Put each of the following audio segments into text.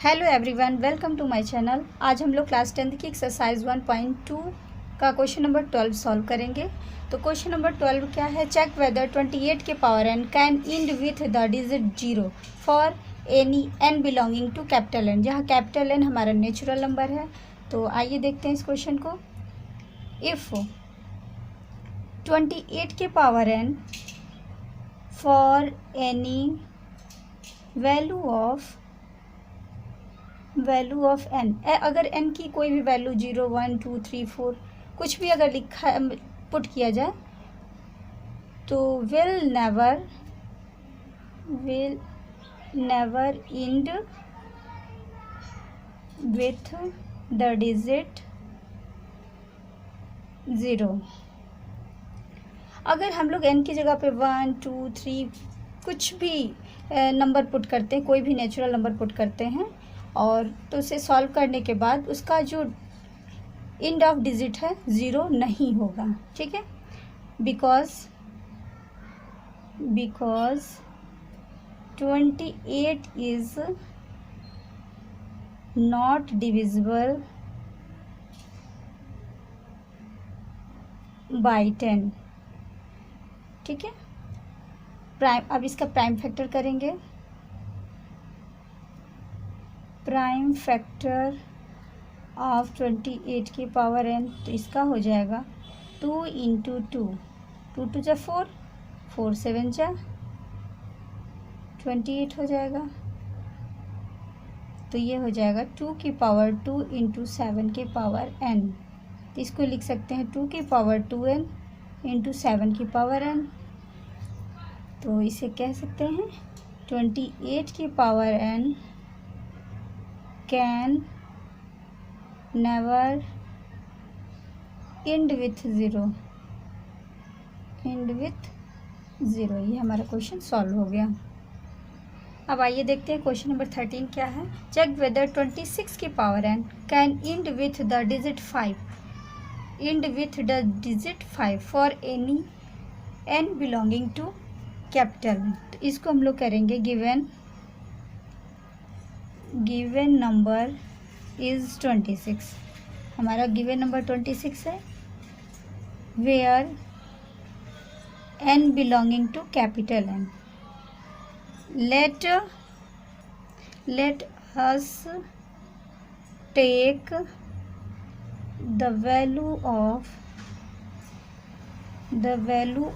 Hello everyone, welcome to my channel. आज हम लोग क्लास 10th की एक्सरसाइज 1.2 का क्वेश्चन नंबर 12 सॉल्व करेंगे। तो क्वेश्चन नंबर 12 क्या है? चेक वेदर 28 के power n can end with the digit 0 for any n belonging to capital n, जहाँ कैपिटल n हमारा नेचुरल नंबर है। तो आइए देखते हैं इस क्वेश्चन को। इफ़ 28 के power n for any value of n, अगर n की कोई भी वैल्यू 0 1 2 3 4 कुछ भी अगर लिखा पुट किया जाए तो will never end with the digit 0। अगर हम लोग n की जगह पे 1 2 3 कुछ भी नंबर पुट करते हैं, कोई भी नेचुरल नंबर पुट करते हैं और तो उसे सॉल्व करने के बाद उसका जो इंड ऑफ डिजिट है 0 नहीं होगा, ठीक है। Because 28 is not divisible by 10, ठीक है। प्राइम, अब इसका प्राइम फैक्टर करेंगे। प्राइम फैक्टर ऑफ 28 की पावर n, तो इसका हो जाएगा 2 इंटू 2, 2 2 जा 4, 4 7 जा 28 हो जाएगा। तो ये हो जाएगा 2 की पावर 2 इंटू 7 की पावर n। तो इसको लिख सकते हैं 2 की पावर 2n इंटू 7 की पावर n। तो इसे कह सकते हैं 28 की power n can never end with 0, ये हमारा क्वेश्चन सॉल्व हो गया। अब आइए देखते हैं क्वेश्चन नंबर 13 क्या है। चेक वेदर 26 की power n can end with the digit 5 for any n belonging to capital. तो इसको हम लोग करेंगे गिवन नंबर इज 26। हमारा गिवन नंबर 26 है, where n belonging to capital N। Let us take the value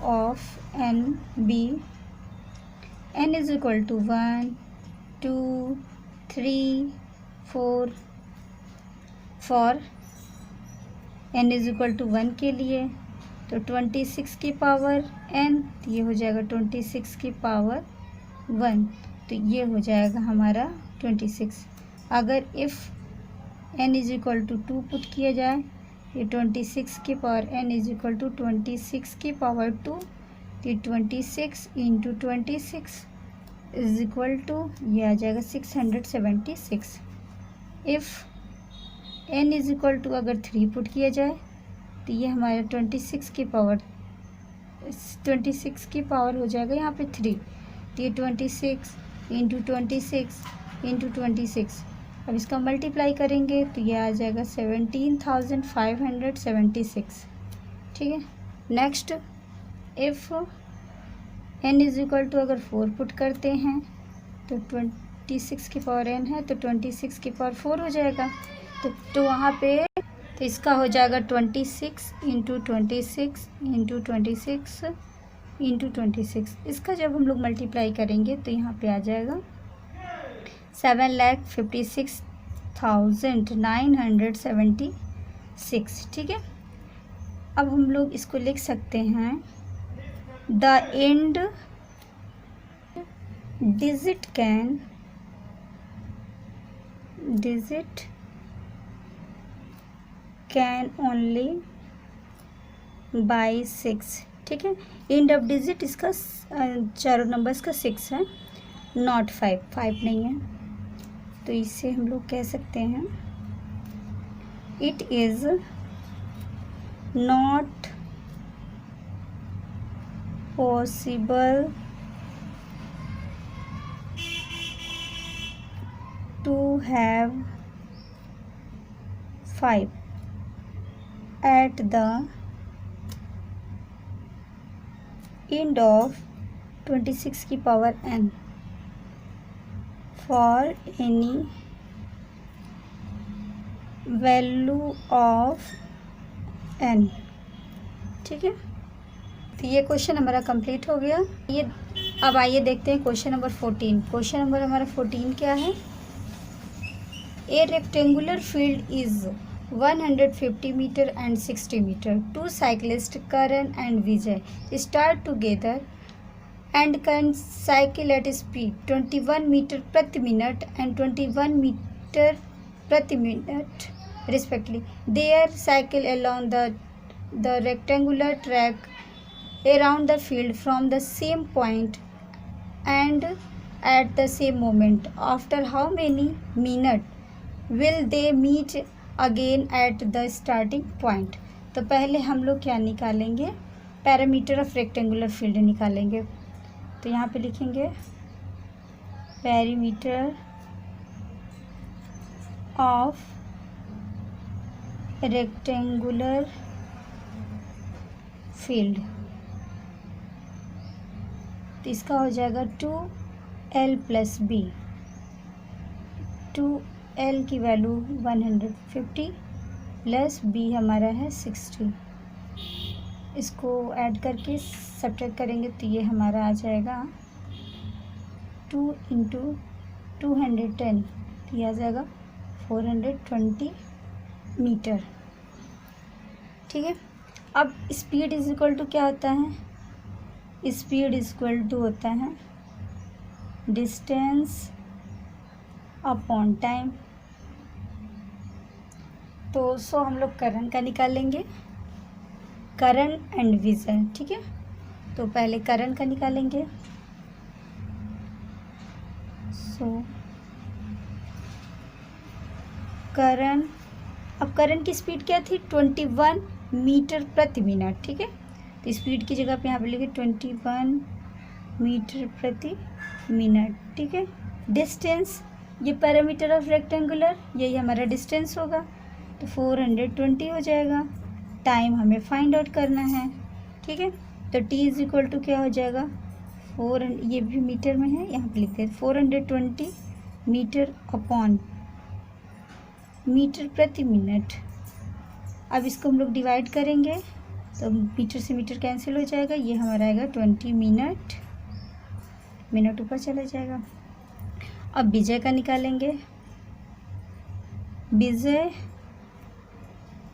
of n be n is equal to 1 2 3 4 for n is equal to 1 के लिए। तो 26 की पावर n, तो ये हो जाएगा 26 की पावर 1, तो ये हो जाएगा हमारा 26। अगर if n is equal to 2 put किया जाए, ये 26 की power n is equal to 26 की पावर 2, तो 26 इंटू 26 इज इक्वल टू ये आ जाएगा 676। If n is equal to अगर 3 पुट किया जाए तो ये हमारा 26 की पावर हो जाएगा यहाँ पे 3, तो ये 26 इंटू 26 इंटू 26। अब इसका मल्टीप्लाई करेंगे तो ये आ जाएगा 17,576, ठीक है। Next, if n is equal to अगर 4 पुट करते हैं तो 26 की पावर n है तो 26 की पावर 4 हो जाएगा। तो वहाँ पे तो इसका हो जाएगा 26 इंटू 26 इंटू 26 इंटू 26। इसका जब हम लोग मल्टीप्लाई करेंगे तो यहाँ पे आ जाएगा 7,56,976, ठीक है। अब हम लोग इसको लिख सकते हैं the end digit can only by 6, ठीक है। एंड ऑफ डिजिट इसका चारों नंबर्स का 6 है, नॉट 5 नहीं है। तो इसे हम लोग कह सकते हैं it is not possible to have 5 at the end of 26 की power n for any value of n। ठीक है, तो ये क्वेश्चन हमारा कंप्लीट हो गया। ये अब आइए देखते हैं क्वेश्चन नंबर 14। क्वेश्चन नंबर हमारा 14 क्या है? A rectangular field is 150 metre and 60 metre. Two cyclist Karan and Vijay start together and can cycle at speed 21 meter प्रति मिनट and 21 meter प्रति minute respectively. They cycle along the rectangular track around the field from the same point and at the same moment. After how many minutes will they meet again at the starting point? तो पहले हम लोग क्या निकालेंगे? Parameter of rectangular field निकालेंगे। तो यहाँ पे लिखेंगे पैरामीटर ऑफ रेक्टेंगुलर फील्ड, तो इसका हो जाएगा 2l + b। 2l की वैल्यू 150 प्लस b हमारा है 60। इसको ऐड करके सब्ट्रैक्ट करेंगे तो ये हमारा आ जाएगा 2 × 210, तो ये आ जाएगा 420 मीटर। ठीक है, अब स्पीड इज इक्वल टू क्या होता है? स्पीड इज इक्वल टू होता है डिस्टेंस अपॉन टाइम। तो हम लोग करण का निकालेंगे, करण एंड विजय। ठीक है, तो पहले करण का निकालेंगे। करण, अब करण की स्पीड क्या थी? 21 मीटर प्रति मिनट। ठीक है, तो स्पीड की जगह पे यहाँ पे लिखे 21 मीटर प्रति मिनट। ठीक है, डिस्टेंस, ये पैरामीटर ऑफ रेक्टेंगुलर, यही हमारा डिस्टेंस होगा, तो 420 हो जाएगा। टाइम हमें फाइंड आउट करना है। ठीक है, तो t इज इक्वल टू क्या हो जाएगा? 4, ये भी मीटर में है, यहाँ पे लिखते हैं 420 मीटर अपॉन मीटर प्रति मिनट। अब इसको हम लोग डिवाइड करेंगे तो मीटर से मीटर कैंसिल हो जाएगा, ये हमारा आएगा 20 मिनट। मिनट ऊपर चला जाएगा। अब विजय का निकालेंगे।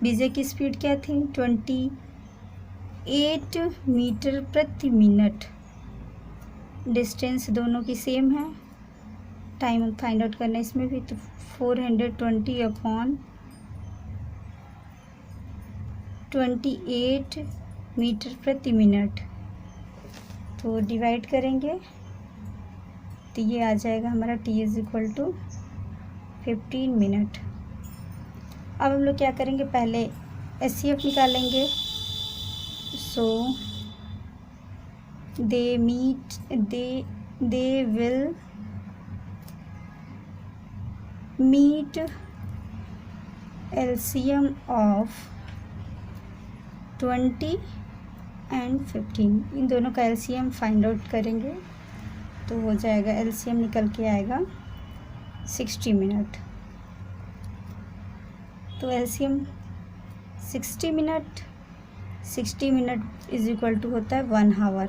विजय की स्पीड क्या थी? 28 मीटर प्रति मिनट। डिस्टेंस दोनों की सेम है, टाइम फाइंड आउट करना है इसमें भी, तो 420 अपॉन 28 मीटर प्रति मिनट, तो डिवाइड करेंगे तो ये आ जाएगा हमारा t is equal to 15 minute. अब हम लोग क्या करेंगे? पहले SCF निकालेंगे। they will meet LCM of 20 and 15। इन दोनों का LCM फाइंड आउट करेंगे तो हो जाएगा, LCM निकल के आएगा 60 मिनट। तो LCM 60 minute, 60 minute is equal to होता है 1 hour.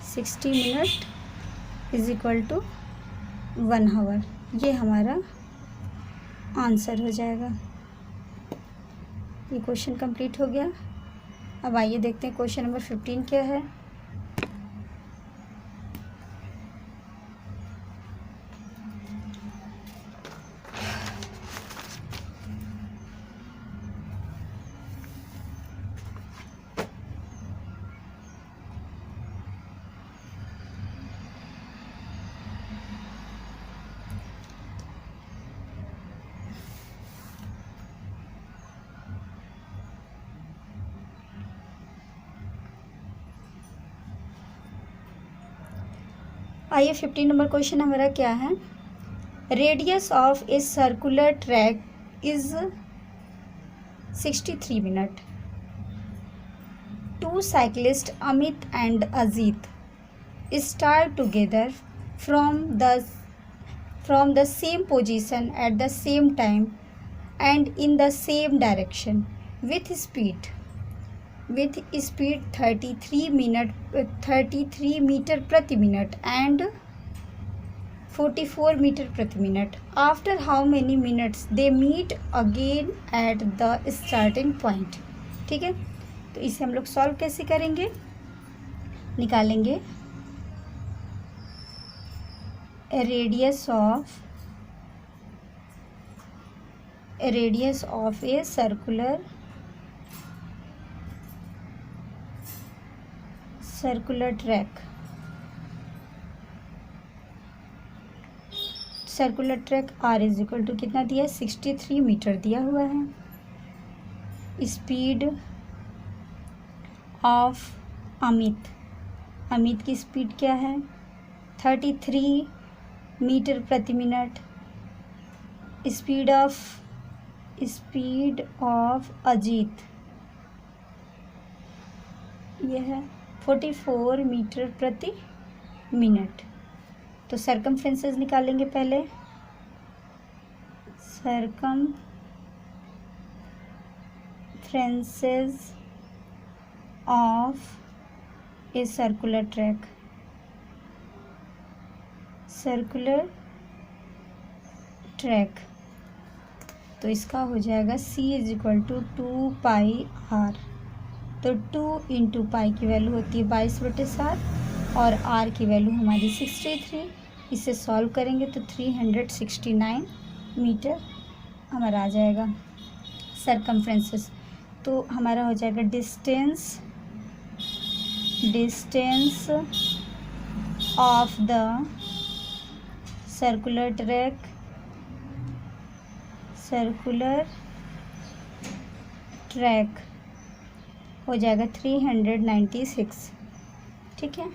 60 minute is equal to 1 hour, ये हमारा आंसर हो जाएगा। ये क्वेश्चन कंप्लीट हो गया। अब आइए देखते हैं क्वेश्चन नंबर 15 क्या है। आइए 15 नंबर क्वेश्चन हमारा क्या है? Radius of a circular track is 63 minutes. Two cyclists, Amit and Ajit, start together from the same position at the same time and in the same direction with speed 33 meter प्रति minute and 44 meter प्रति minute. After how many minutes they meet again at the starting point. ठीक है, तो इसे हम लोग solve कैसे करेंगे, निकालेंगे radius of a circular track. Circular track R is equal to कितना दिया है, 63 मीटर दिया हुआ है. स्पीड ऑफ अमित की स्पीड क्या है, 33 मीटर प्रति मिनट. स्पीड ऑफ अजीत यह है 44 मीटर प्रति मिनट. तो सरकमफ्रेंसेस निकालेंगे पहले. सरकमफ्रेंसेस ऑफ ए सर्कुलर ट्रैक. तो इसका हो जाएगा c is equal to 2πr. तो 2 इंटू पाई की वैल्यू होती है 22/7 और r की वैल्यू हमारी 63. इसे सॉल्व करेंगे तो 369 मीटर हमारा आ जाएगा सरकमफ्रेंसेस. तो हमारा हो जाएगा distance of the circular track हो जाएगा 396. ठीक है,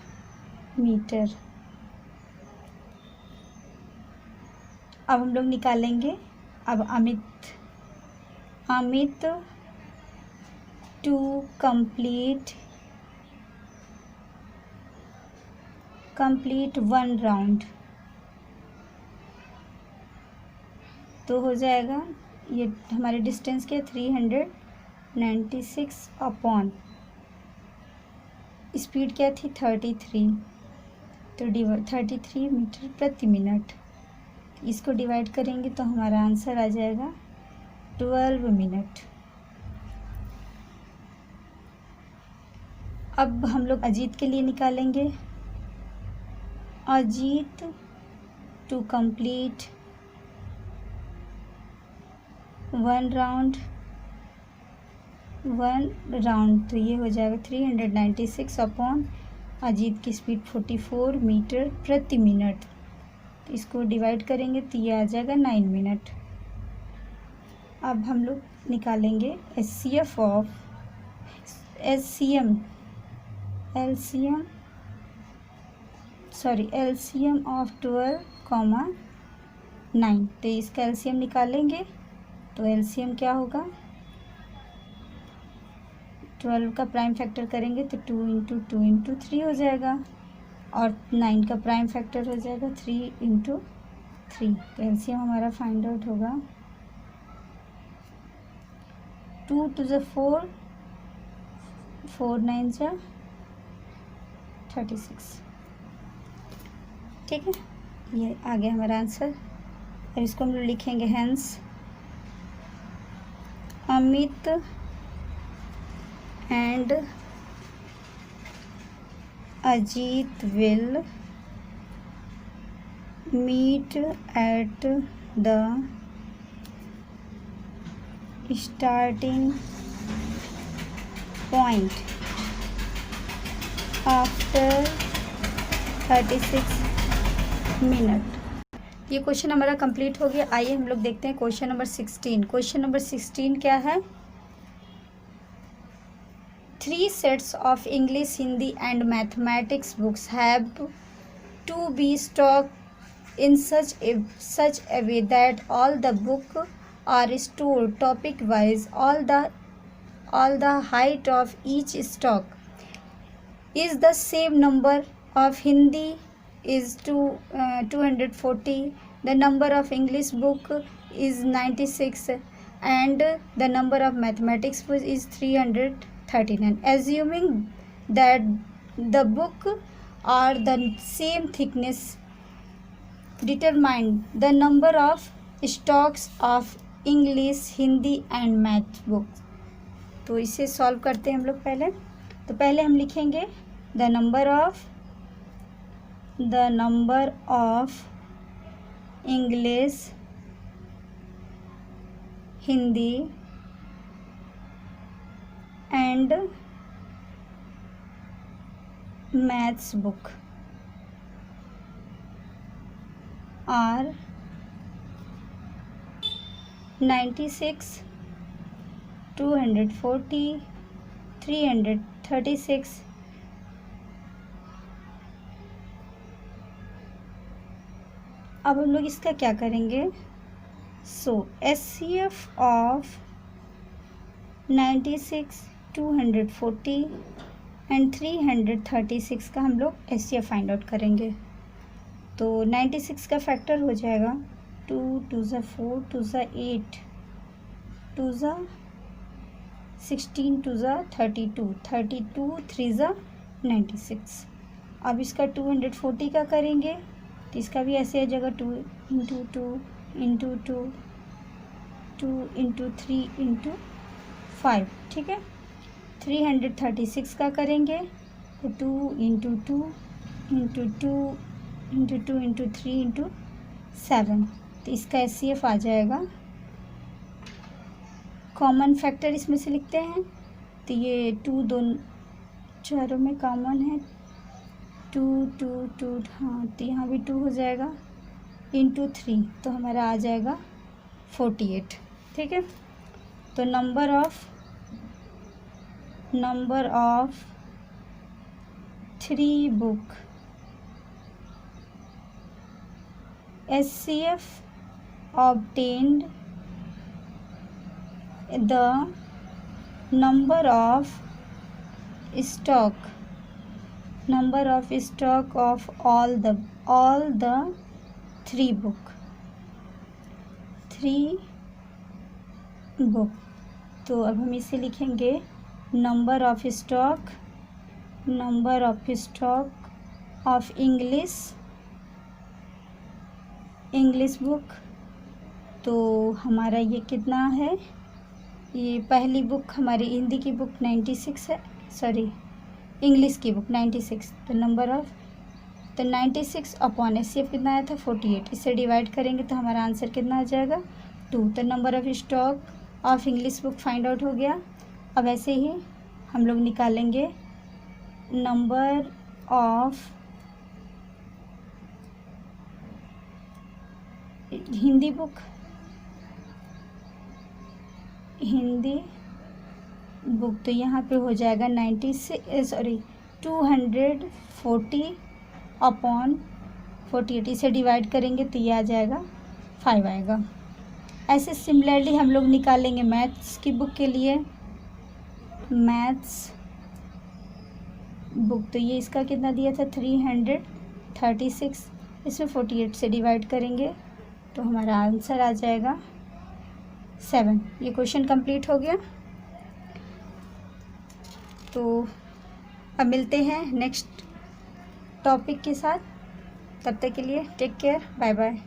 मीटर. अब हम लोग निकालेंगे. अब अमित टू कंप्लीट 1 राउंड. तो हो जाएगा ये हमारे डिस्टेंस के 396 अपॉन स्पीड क्या थी 33. तो 33 मीटर प्रति मिनट. इसको डिवाइड करेंगे तो हमारा आंसर आ जाएगा 12 मिनट. अब हम लोग अजीत के लिए निकालेंगे. Ajit to complete 1 round. तो ये हो जाएगा 396 अपॉन अजीत की स्पीड 44 मीटर प्रति मिनट. तो इसको डिवाइड करेंगे तो ये आ जाएगा 9 मिनट. अब हम लोग निकालेंगे एलसीएम ऑफ 12,9. तो इसका एलसीएम निकालेंगे तो एलसीएम क्या होगा, 12 का प्राइम फैक्टर करेंगे तो 2 इंटू 3 हो जाएगा और 9 का प्राइम फैक्टर हो जाएगा 3 इंटू 3. तो एलसीएम हमारा फाइंड आउट होगा 2 to the 4, 4 9 जा 36. ठीक है, ये आ गया हमारा आंसर. और इसको हम लोग लिखेंगे hence Amit and Ajit will meet at the starting point after 36 minute. ये क्वेश्चन हमारा कंप्लीट हो गया. आइए हम लोग देखते हैं क्वेश्चन नंबर 16. क्वेश्चन नंबर 16 क्या है, 3 sets of English, Hindi and mathematics books have to be stocked in such a way that all the book are stored topic wise. All the height of each stock is the same. Number of Hindi is 240. The number of English book is 96, and the number of mathematics book is 339. Assuming that the book are the same thickness, determine the number of stocks of English, Hindi and math book. तो इसे solve करते हैं हम लोग पहले। तो पहले हम लिखेंगे the number of English, Hindi and maths book are 96, 240, 336। अब हम लोग इसका क्या करेंगे? सो SCF ऑफ 96, 240 एंड 336 का हम लोग SCF फाइंड आउट करेंगे। तो 96 का फैक्टर हो जाएगा 2 2 4 2 8 2 16 2 32 32 3 96। अब इसका 240 का करेंगे तो इसका भी ऐसे है जगह 2 इंटू 2 इंटू 2 2 इंटू 3 इंटू 5, ठीक है। 336 का करेंगे तो 2 into 2 into 2 into 2 into 3 into 7। तो इसका SCF आ जाएगा। कॉमन फैक्टर इसमें से लिखते हैं तो ये 2 दोनों चारों में कॉमन है, 2 2 2, हाँ तो यहाँ भी 2 हो जाएगा इंटू 3, तो हमारा आ जाएगा 48, ठीक है। तो number of 3 book SCF obtained the number of stock of all the 3 book तो अब हम इसे लिखेंगे number of stock of English book. तो हमारा ये कितना है? ये पहली बुक हमारी हिंदी की बुक 96 है, सॉरी इंग्लिश की बुक 96। तो नंबर ऑफ 96 अपॉन SCF कितना आया था 48, इससे डिवाइड करेंगे तो हमारा आंसर कितना आ जाएगा 2। तो number of stock of English book find out हो गया। अब ऐसे ही हम लोग निकालेंगे नंबर ऑफ हिंदी बुक तो यहाँ पे हो जाएगा 240 अपॉन 48, इसे डिवाइड करेंगे तो ये आ जाएगा 5 आएगा। ऐसे सिमिलरली हम लोग निकालेंगे मैथ्स की बुक के लिए। मैथ्स बुक तो ये इसका कितना दिया था 336, इसमें 48 से डिवाइड करेंगे तो हमारा आंसर आ जाएगा 7। ये क्वेश्चन कंप्लीट हो गया। तो अब मिलते हैं नेक्स्ट टॉपिक के साथ, तब तक के लिए टेक केयर, बाय बाय।